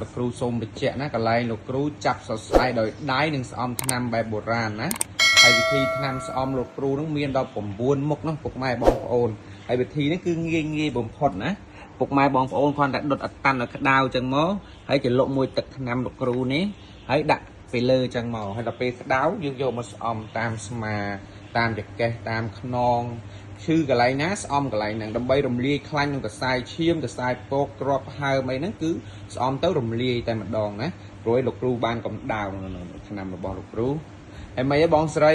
លោកគ្រូសូមបញ្ជាក់ណាកន្លែងលោកគ្រូចាប់សរសៃដោយដៃនិងស្អំថ្នាំបែបបុរាណណាហើយវិធីថ្នាំស្អំលោកគ្រូនឹងមានដល់9មុខណាពុកម៉ែបងប្អូនហើយវិធីនេះគឺងាយបំផុតណាពុកម៉ែបងប្អូនគ្រាន់តែដុតអត់តាន់ឲ្យក្តៅចឹងមកហើយច្រលក់មួយទឹកថ្នាំលោកគ្រូនេះហើយដាក់ពីលើចឹងមកហើយដល់ពេលក្តៅយើងយកមកស្អំតាមស្មាតាមចកេះតាមខ្នងឈឺកន្លែងណាស្អំកន្លែងហ្នឹងដើម្បីរំលាយខ្លាញ់នឹងកសែឈាមកសែពកក្របហើមអីហ្នឹងគឺស្អំទៅរំលាយតែម្ដងណាព្រោះលោកគ្រូបានកំដៅឆ្នាំរបស់លោកគ្រូហើយមិនឯងបងស្រី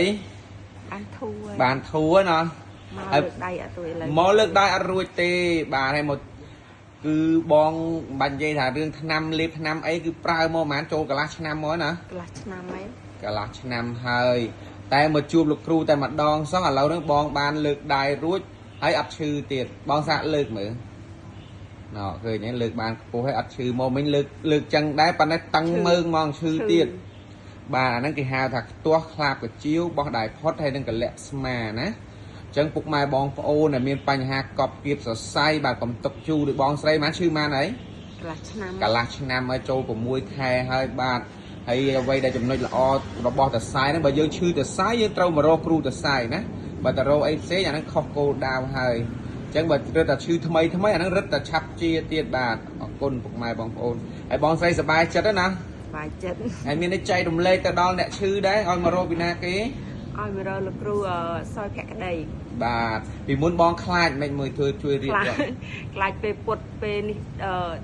បានធូរណាមកលើកដៃអត់រួចឡើយមកលើកដៃអត់រួចទេបាទហើយមកគឺបងបាញ់និយាយថារឿងឆ្នាំលេបឆ្នាំអីគឺប្រើមកប្រហែលចូលកន្លះឆ្នាំមកណាកន្លះឆ្នាំហើយកន្លះឆ្នាំហើយតែមកជួបលោកគ្រូតែម្ដងសោះឥឡូវហ្នឹងបងបានលើកដៃរួចហើយអត់ឈឺទៀតបងសាកលើកមើលណ៎ឃើញទេលើកបានខ្ពស់ហើយអត់ឈឺមកមិញលើកចឹងដែរប៉ុន្តែតឹងមើងហ្មងឈឺទៀតបាទអាហ្នឹងគេហៅថាខ្ទាស់ខ្លាបកាជាវបោះដៃផុតហើយនឹងកលៈស្មាណាអញ្ចឹងពុកម៉ែបងប្អូនដែលមានបញ្ហាកប់គៀបសរសៃបាទកំទុកជូរដូចបងស្រីបានឈឺបានអីកន្លះឆ្នាំហើយចូល6ខែហើយបាទហើយអ្វីដែលចំណុចល្អរបស់តសៃហ្នឹងបើយើងឈឺតសៃយើងត្រូវមករកគ្រូតសៃណាបើតរោអីផ្សេងអាហ្នឹងខុសគោលដៅហើយអញ្ចឹងបើរត់តែឈឺថ្មីអាហ្នឹងរត់តែឆាប់ជាទៀតបាទអរគុណពុកម៉ែបងប្អូនហើយបងស្រីសប្បាយចិត្តណាសប្បាយចិត្តហើយមានចែករំលែកទៅដល់អ្នកឈឺដែរឲ្យមករកពីណាគេឲ្យមករកលោកគ្រូសយភក្តីបាទពីមុនបងខ្លាចមិនមើលជួយរៀបគាត់ខ្លាចពេលពុតពេលនេះ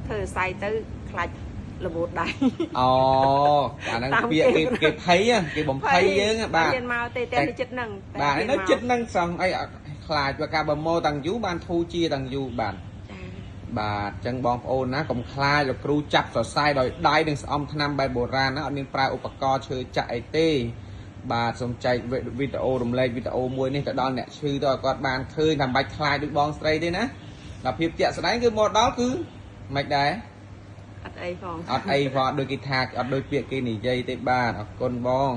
ធ្វើសរសៃទៅខ្លាចរបូតដៃអូអាហ្នឹងពាក្យគេភ័យគេបំភ័យយើងបាទមានមកទេតែចិត្តហ្នឹងបាទនៅចិត្តហ្នឹងសោះអីខ្លាចបើការបើមកតាំងយូរបានធូរជាតាំងយូរបាទបាទអញ្ចឹងបងប្អូនណាកុំខ្លាចលោកគ្រូចាប់សរសៃដោយដៃនិងស្អំថ្នាំបែបបុរាណណាអត់មានប្រើឧបករណ៍ឈើចាក់អីទេបាទសូមចែកវីដេអូរំលែកវីដេអូមួយនេះទៅដល់អ្នកឈឺទៅឲ្យគាត់បានឃើញថាមិនបាច់ខ្លាចដូចបងស្រីទេណាដល់ភាពជាក់ស្ដែងគឺមកដល់គឺមិនដែរអត់អីផងដូចគេថាអត់ដូចពាក្យគេនិយាយទេបាទអរគុណបង